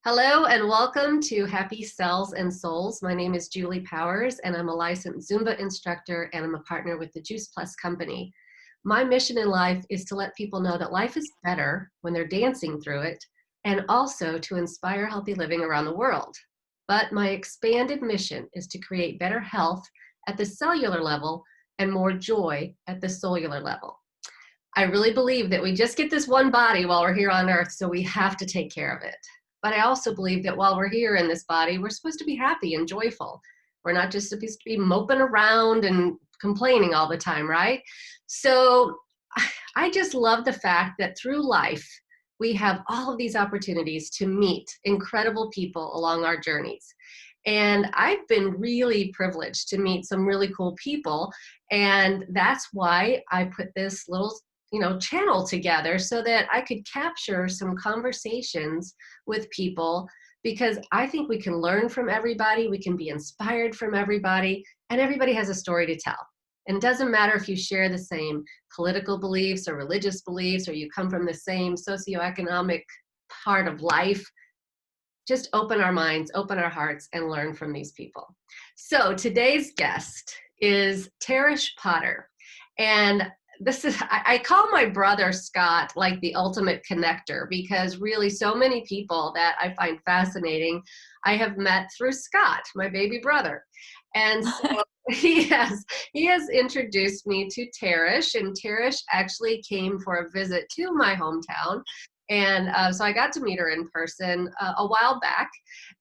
Hello and welcome to Happy Cells and Souls. My name is Julie Powers and I'm a licensed Zumba instructor and I'm a partner with the Juice Plus company. My mission in life is to let people know that life is better when they're dancing through it and also to inspire healthy living around the world. But my expanded mission is to create better health at the cellular level and more joy at the cellular level. I really believe that we just get this one body while we're here on earth, so we have to take care of it. But I also believe that while we're here in this body, we're supposed to be happy and joyful. We're not just supposed to be moping around and complaining all the time, right? So I just love the fact that through life, we have all of these opportunities to meet incredible people along our journeys. And I've been really privileged to meet some really cool people. And that's why I put this little channel together so that I could capture some conversations with people, because I think we can learn from everybody, we can be inspired from everybody, and everybody has a story to tell. And it doesn't matter if you share the same political beliefs or religious beliefs, or you come from the same socioeconomic part of life. Just open our minds, open our hearts, and learn from these people. So today's guest is Tarrish Potter. And I call my brother Scott like the ultimate connector, because really so many people that I find fascinating I have met through Scott, my baby brother. And so he has introduced me to Tarrish, and Tarrish actually came for a visit to my hometown. And so I got to meet her in person a while back.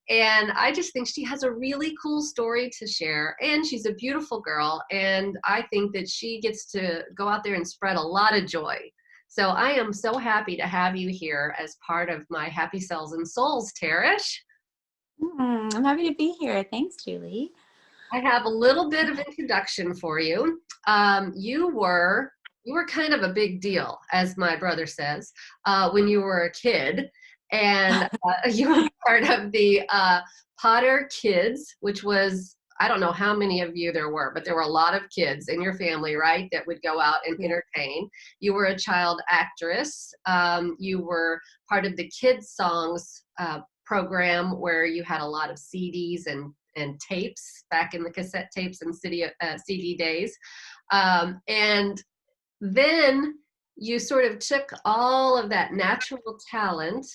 And I just think she has a really cool story to share. And she's a beautiful girl. And I think that she gets to go out there and spread a lot of joy. So I am so happy to have you here as part of my Happy Cells and Souls, Tarrish. I'm happy to be here. Thanks, Julie. I have a little bit of introduction for you. You were kind of a big deal, as my brother says, when you were a kid, and you were part of the Potter Kids, which was, I don't know how many of you there were, but there were a lot of kids in your family, right, that would go out and entertain. You were a child actress. You were part of the kids songs program, where you had a lot of CDs and tapes back in the cassette tapes and CD days. And then you sort of took all of that natural talent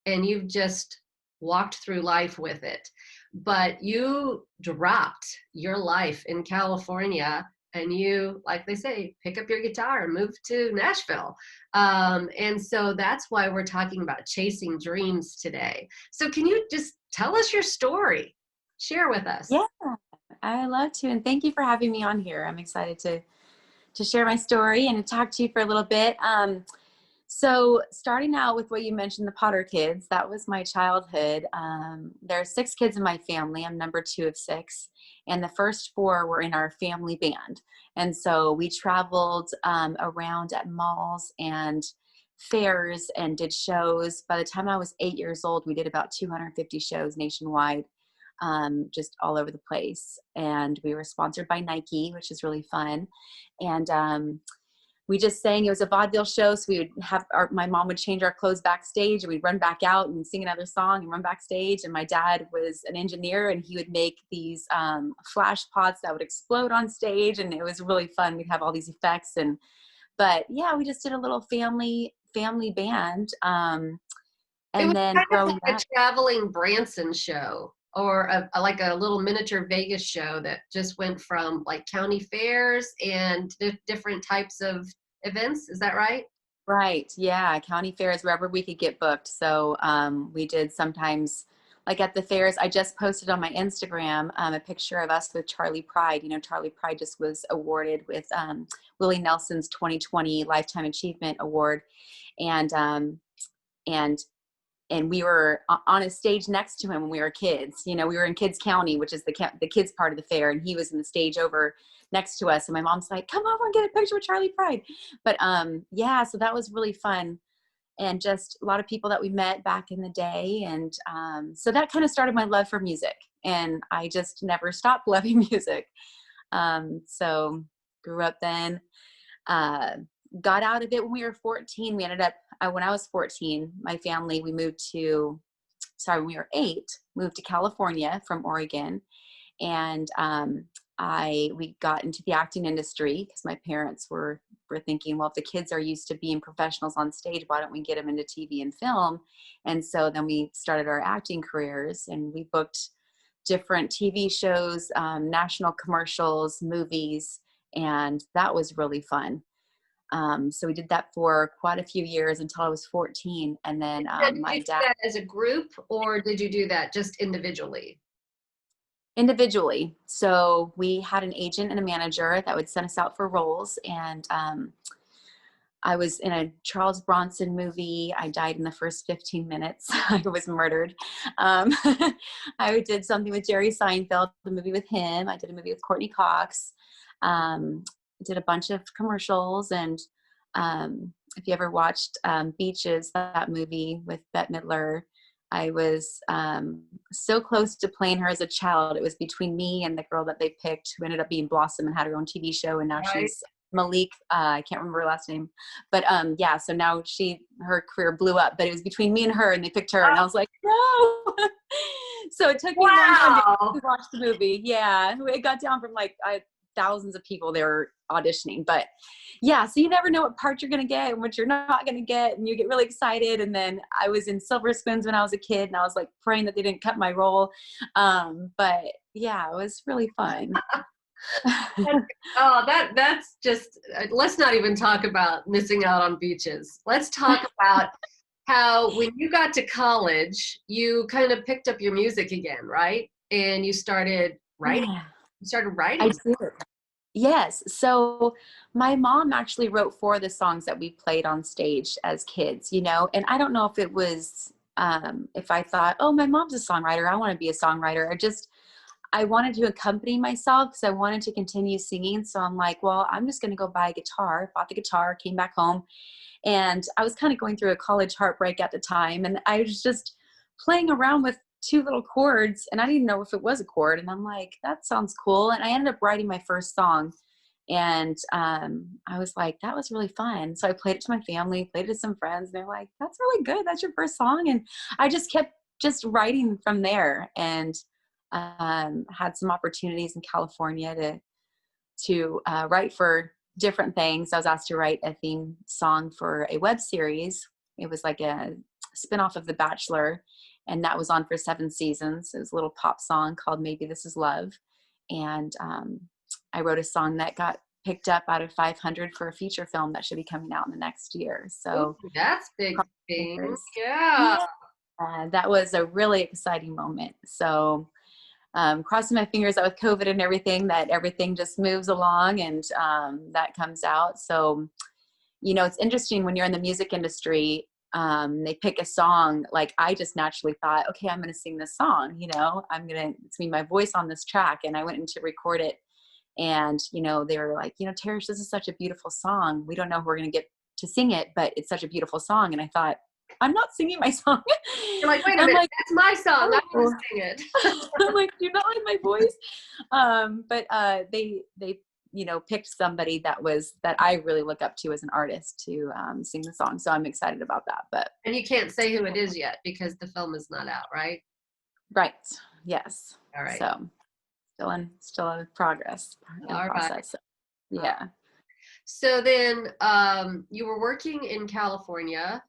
and you've just walked through life with it. But you dropped your life in California and you, like they say, pick up your guitar and move to Nashville. And so that's why we're talking about chasing dreams today. So can you just tell us your story? Share with us. Yeah, I love to. And thank you for having me on here. I'm excited to share my story and to talk to you for a little bit. So starting out with what you mentioned, the Potter Kids, that was my childhood. There are 6 kids in my family. I'm number 2 of 6. And the first 4 were in our family band. And so we traveled around at malls and fairs and did shows. By the time I was 8 years old, we did about 250 shows nationwide, just all over the place. And we were sponsored by Nike, which is really fun. And we just sang. It was a vaudeville show, so we would have my mom would change our clothes backstage, and we'd run back out and sing another song and run backstage. And my dad was an engineer, and he would make these flash pots that would explode on stage, and it was really fun. We'd have all these effects, but yeah, we just did a little family band. It was Then kind of growing like up, a traveling Branson show, or like a little miniature Vegas show that just went from like county fairs and different types of events. Is that right? right? Yeah, county fairs, wherever we could get booked. So we did sometimes, like at the fairs. I just posted on my Instagram a picture of us with Charlie Pride. You know, Charlie Pride just was awarded with Willie Nelson's 2020 Lifetime Achievement Award, and and and we were on a stage next to him when we were kids. You know, we were in Kids County, which is the kids part of the fair, and he was in the stage over next to us. And my mom's like, "Come over and get a picture with Charlie Pride." But yeah, so that was really fun, and just a lot of people that we met back in the day, and so that kind of started my love for music, and I just never stopped loving music. So grew up then. Got out of it when we were 14. We ended up, when I was 14, my family, we moved to when we were 8, moved to California from Oregon. And we got into the acting industry because my parents were thinking, well, if the kids are used to being professionals on stage, why don't we get them into TV and film? And so then we started our acting careers, and we booked different TV shows, national commercials, movies, and that was really fun. So we did that for quite a few years until I was 14. And then Did my you do dad— that as a group, or did you do that just individually? Individually. So we had an agent and a manager that would send us out for roles. And I was in a Charles Bronson movie. I died in the first 15 minutes. I was murdered. I did something with Jerry Seinfeld, a movie with him. I did a movie with Courtney Cox. Did a bunch of commercials. And if you ever watched Beaches, that movie with Bette Midler, I was so close to playing her as a child. It was between me and the girl that they picked, who ended up being Blossom and had her own TV show. And now Right. she's Malik. I can't remember her last name, but yeah. So now her career blew up, but it was between me and her, and they picked her, and I was like, no. So it took me a long time to watch the movie. Yeah, it got down from like thousands of people they were auditioning, but yeah, so you never know what part you're going to get and what you're not going to get, and you get really excited. And then I was in Silver Spoons when I was a kid, and I was like praying that they didn't cut my role. But yeah, it was really fun. Oh, that's just, let's not even talk about missing out on Beaches. Let's talk about how when you got to college, you kind of picked up your music again, right? And you started writing. Yeah, You started I writing. did. Yes. So my mom actually wrote 4 of the songs that we played on stage as kids, and I don't know if it was, if I thought, oh, my mom's a songwriter, I want to be a songwriter. I wanted to accompany myself because I wanted to continue singing. So I'm like, well, I'm just going to go buy a guitar. Bought the guitar, came back home, and I was kind of going through a college heartbreak at the time. And I was just playing around with 2 little chords, and I didn't know if it was a chord. And I'm like, that sounds cool. And I ended up writing my first song. And I was like, that was really fun. So I played it to my family, played it to some friends, and they're like, that's really good. That's your first song. And I just kept writing from there, and had some opportunities in California to write for different things. I was asked to write a theme song for a web series. It was like a spinoff of The Bachelor, and that was on for 7 seasons. It was a little pop song called Maybe This Is Love. And I wrote a song that got picked up out of 500 for a feature film that should be coming out in the next year. So Ooh, that's big thing. Yeah. that was a really exciting moment. So crossing my fingers that with COVID and everything, that everything just moves along and that comes out. So, it's interesting when you're in the music industry, they pick a song. Like I just naturally thought, okay, I'm going to sing this song, it's going to be my voice on this track. And I went in to record it, and, they were like, Tarrish, this is such a beautiful song. We don't know if we're going to get to sing it, but it's such a beautiful song. And I thought, I'm not singing my song. You're like, wait a minute, that's my song. I want to sing it. I'm like, do you not like my voice? But they picked somebody that I really look up to as an artist to sing the song. So I'm excited about that. And you can't say who it is yet because the film is not out, right? Right. Yes. All right. So still in progress. All process. right. So, yeah. So then you were working in California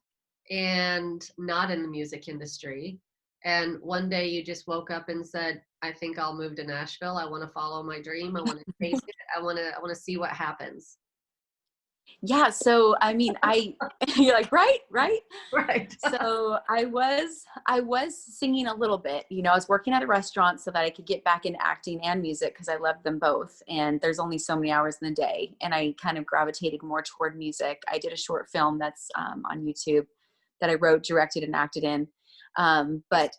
and not in the music industry. And one day you just woke up and said, I think I'll move to Nashville. I want to follow my dream. I want to chase it. I want to see what happens. Yeah. So, I mean, you're like, right. Right. So I was singing a little bit, I was working at a restaurant so that I could get back into acting and music because I loved them both. And there's only so many hours in the day. And I kind of gravitated more toward music. I did a short film that's on YouTube that I wrote, directed, and acted in. But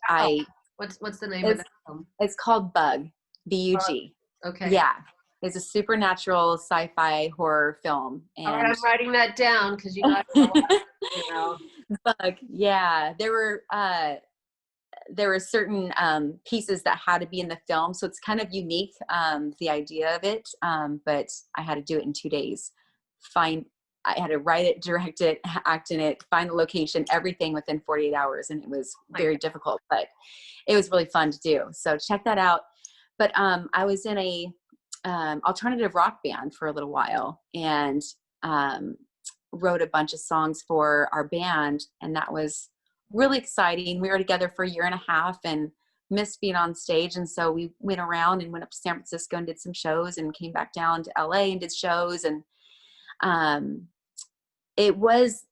what's the name of that film? It's called Bug, B-U-G. Okay. Yeah. It's a supernatural sci-fi horror film. And all right, I'm writing that down because you got Bug. Yeah. There were certain pieces that had to be in the film. So it's kind of unique, the idea of it. But I had to do it in 2 days. I had to write it, direct it, act in it, find the location, everything within 48 hours. And it was very difficult, but it was really fun to do. So check that out. But I was in a alternative rock band for a little while, and wrote a bunch of songs for our band. And that was really exciting. We were together for a year and a half and missed being on stage. And so we went around and went up to San Francisco and did some shows, and came back down to LA and did shows. And it was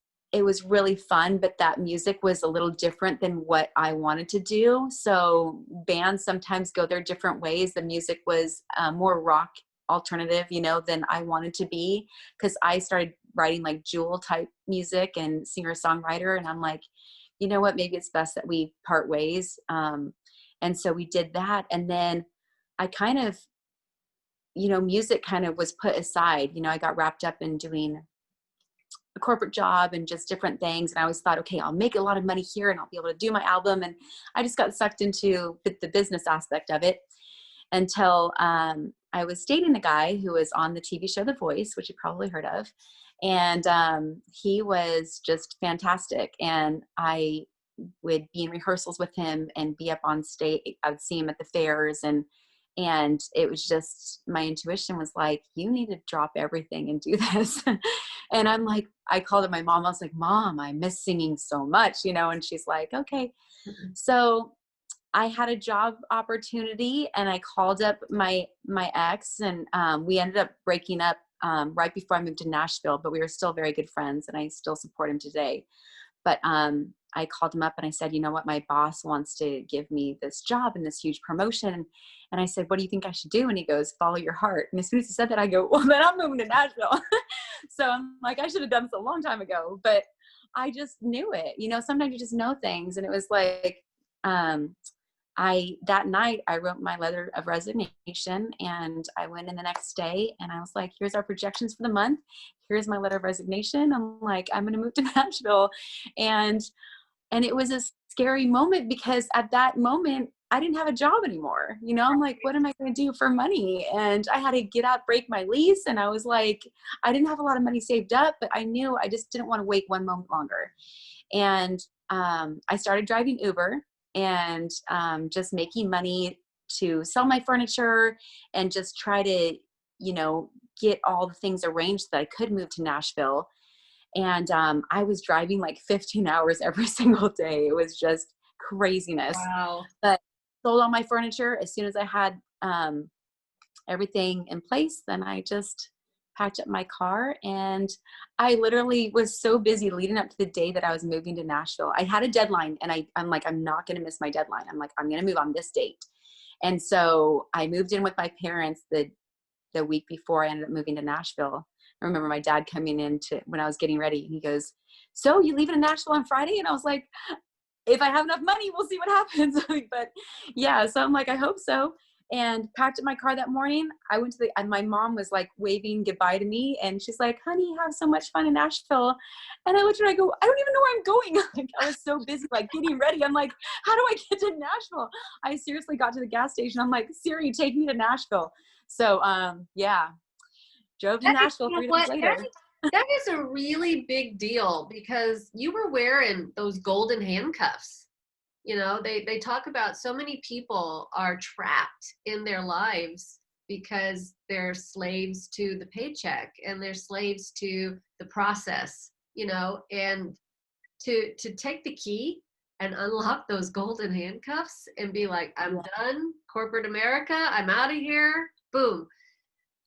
really fun, but that music was a little different than what I wanted to do. So bands sometimes go their different ways. The music was more rock alternative, than I wanted to be, because I started writing like Jewel type music and singer songwriter. And I'm like, you know what, maybe it's best that we part ways. And so we did that. And then I kind of, music kind of was put aside. I got wrapped up in doing a corporate job and just different things. And I always thought, okay, I'll make a lot of money here and I'll be able to do my album. And I just got sucked into the business aspect of it until I was dating a guy who was on the TV show The Voice, which you probably heard of. And he was just fantastic. And I would be in rehearsals with him and be up on stage. I would see him at the fairs, and it was just, my intuition was like, you need to drop everything and do this. And I'm like, I called up my mom. I was like, Mom, I miss singing so much, and she's like, okay. So I had a job opportunity, and I called up my ex, and we ended up breaking up right before I moved to Nashville, but we were still very good friends, and I still support him today. But I called him up and I said, you know what, my boss wants to give me this job and this huge promotion. And I said, what do you think I should do? And he goes, follow your heart. And as soon as he said that, I go, well, then I'm moving to Nashville. So I'm like, I should have done this a long time ago, but I just knew it. Sometimes you just know things. And it was like, that night I wrote my letter of resignation, and I went in the next day and I was like, here's our projections for the month. Here's my letter of resignation. I'm like, I'm going to move to Nashville. And it was a scary moment, because at that moment I didn't have a job anymore. I'm like, what am I going to do for money? And I had to get out, break my lease. And I was like, I didn't have a lot of money saved up, but I knew I just didn't want to wait one moment longer. And I started driving Uber, and just making money to sell my furniture and just try to, get all the things arranged that I could move to Nashville. And I was driving like 15 hours every single day. It was just craziness. Wow. But sold all my furniture as soon as I had everything in place. Then I just packed up my car, and I literally was so busy leading up to the day that I was moving to Nashville. I had a deadline, and I'm like, I'm not going to miss my deadline. I'm like, I'm going to move on this date. And so I moved in with my parents the week before I ended up moving to Nashville. I remember my dad coming in when I was getting ready, and he goes, so you leaving in Nashville on Friday? And I was like, if I have enough money, we'll see what happens. But yeah, so I'm like, I hope so. And packed up my car that morning. I went to and my mom was like waving goodbye to me. And she's like, honey, have so much fun in Nashville. And I looked at her, I go, I don't even know where I'm going. Like, I was so busy, like getting ready. I'm like, how do I get to Nashville? I seriously got to the gas station. I'm like, Siri, take me to Nashville. So, yeah, drove to Nashville 3 days later. That is a really big deal, because you were wearing those golden handcuffs. They talk about so many people are trapped in their lives because they're slaves to the paycheck, and they're slaves to the process, and to take the key and unlock those golden handcuffs and be like, I'm done, corporate America, I'm out of here, boom.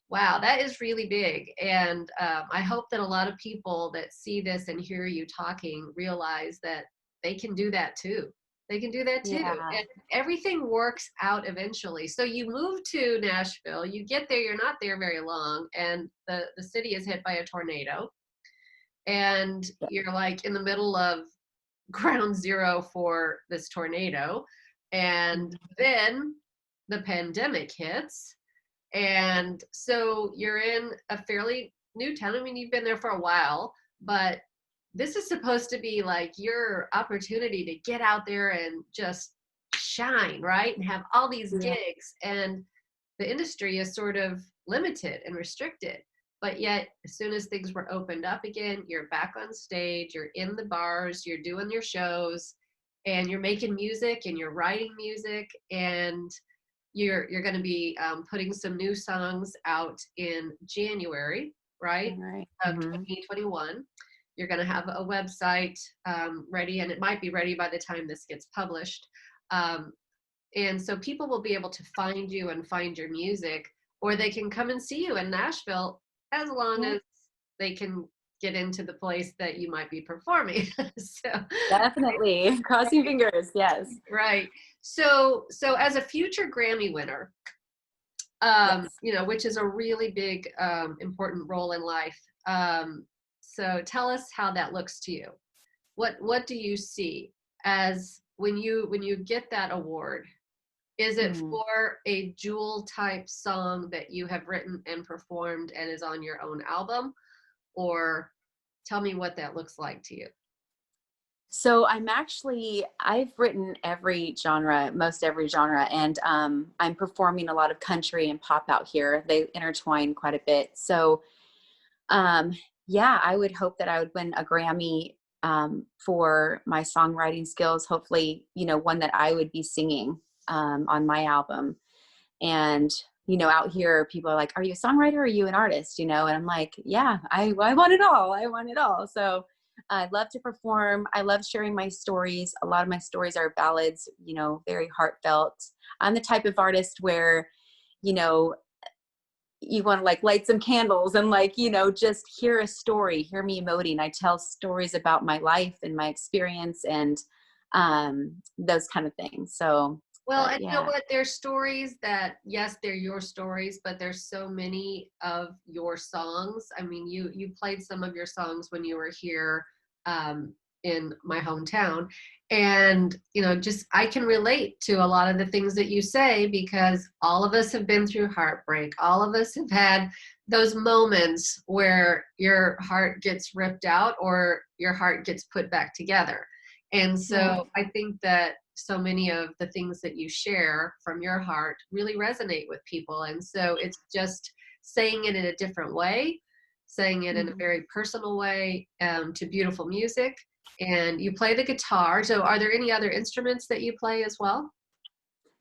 Wow, that is really big. And I hope that a lot of people that see this and hear you talking realize that they can do that too. They can do that too. Yeah. And everything works out eventually. So you move to Nashville, you get there, you're not there very long, and the city is hit by a tornado. And you're like in the middle of ground zero for this tornado. And then the pandemic hits. And so you're in a fairly new town. I mean, you've been there for a while, but this is supposed to be like your opportunity to get out there and just shine, right? And have all these gigs. And the industry is sort of limited and restricted. but yet as soon as things were opened up again, you're back on stage, you're in the bars, you're doing your shows, and you're making music and you're writing music, and you're going to be putting some new songs out in January, right, All right. of 2021. You're going to have a website ready, and it might be ready by the time this gets published. And so people will be able to find you and find your music, or they can come and see you in Nashville as long Yeah. as they can get into the place that you might be performing. So Definitely. Crossing fingers. Yes. right. So as a future Grammy winner, Yes. you know, which is a really big, important role in life. So tell us how that looks to you. What do you see as when you get that award? Is it Hmm. for a jewel type song that you have written and performed and is on your own album? Or tell me what that looks like to you. So I've written every genre, most every genre, and I'm performing a lot of country and pop out here. They intertwine quite a bit. So um, yeah, I would hope that I would win a Grammy for my songwriting skills. Hopefully, one that I would be singing on my album. And out here, people are like, "Are you a songwriter? Or are you an artist?" And I'm like, "Yeah, I want it all. I want it all." So I love to perform. I love sharing my stories. A lot of my stories are ballads, very heartfelt. I'm the type of artist where, you know, you want to like light some candles and just hear a story, hear me emoting. I tell stories about my life and my experience and those kind of things. So, Well, but and you know yeah. what? There's stories that, yes, they're your stories, but there's so many of your songs. I mean, you played some of your songs when you were here um, in my hometown, and just I can relate to a lot of the things that you say because all of us have been through heartbreak. All of us have had those moments where your heart gets ripped out or your heart gets put back together. And Yeah. so I think that so many of the things that you share from your heart really resonate with people. And so it's just saying it in a different way, saying it in a Mhm. very personal way to beautiful music. And you play the guitar. So are there any other instruments that you play as well?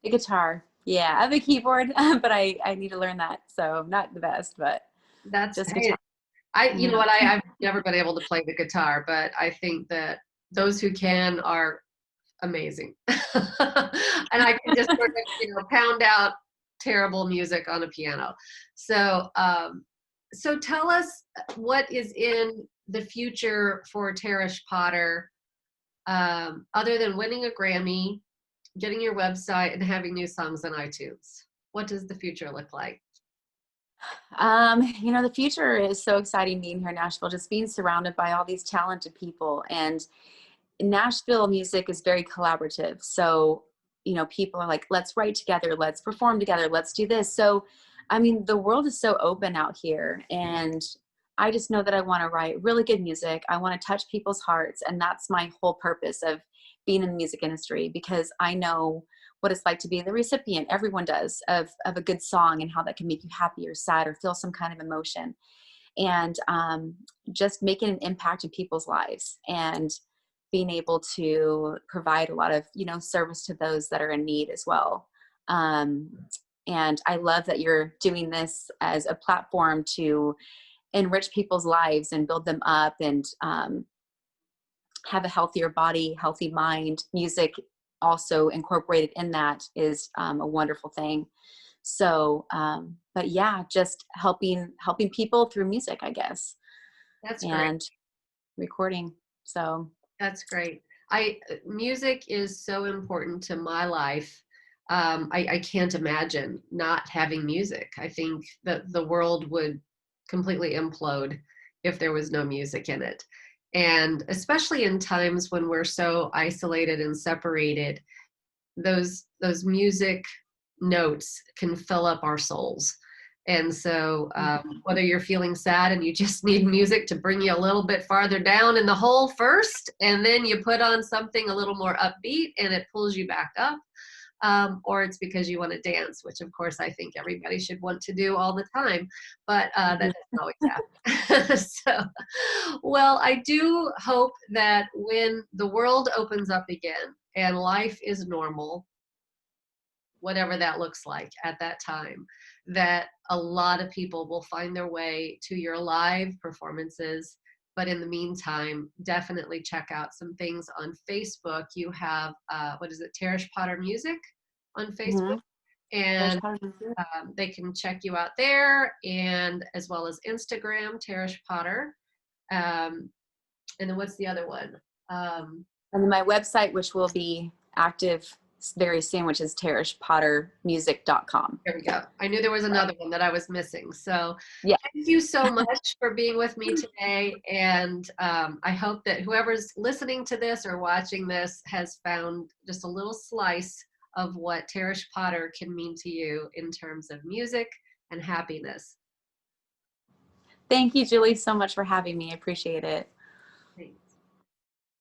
The guitar. Yeah, I have a keyboard, but I need to learn that. So not the best, but That's, just hey, guitar. you know Yeah. what, I've never been able to play the guitar, but I think that those who can are amazing. And I can just sort of, pound out terrible music on a piano. So, so tell us what is in the future for Tarrish Potter, other than winning a Grammy, getting your website, and having new songs on iTunes. What does the future look like? The future is so exciting being here in Nashville, just being surrounded by all these talented people. And Nashville music is very collaborative. So, people are like, let's write together, let's perform together, let's do this. So, I mean, the world is so open out here. And I just know that I want to write really good music. I want to touch people's hearts. And that's my whole purpose of being in the music industry, because I know what it's like to be the recipient. Everyone does of a good song and how that can make you happy or sad or feel some kind of emotion. And just making an impact in people's lives and being able to provide a lot of service to those that are in need as well. um, and I love that you're doing this as a platform to enrich people's lives and build them up and have a healthier body, healthy mind. Music also incorporated in that is a wonderful thing. So but yeah, just helping people through music, I guess, That's great. and recording. So That's great. Music is so important to my life. I can't imagine not having music. I think that the world would completely implode if there was no music in it. And especially in times when we're so isolated and separated, those music notes can fill up our souls. And so whether you're feeling sad and you just need music to bring you a little bit farther down in the hole first, and then you put on something a little more upbeat and it pulls you back up, or it's because you want to dance, which of course I think everybody should want to do all the time, but that doesn't always happen. So, well, I do hope that when the world opens up again and life is normal, whatever that looks like at that time, that a lot of people will find their way to your live performances. But in the meantime, definitely check out some things on Facebook. You have, what is it, Tarrish Potter Music on Facebook? And they can check you out there, and as well as Instagram, Tarrish Potter. And then what's the other one? And then my website, which will be active very soon, which is tarrishpottermusic.com. There we go. I knew there was another one that I was missing. So yeah, thank you so much for being with me today. And I hope that whoever's listening to this or watching this has found just a little slice of what Tarrish Potter can mean to you in terms of music and happiness. Thank you, Julie, so much for having me. I appreciate it.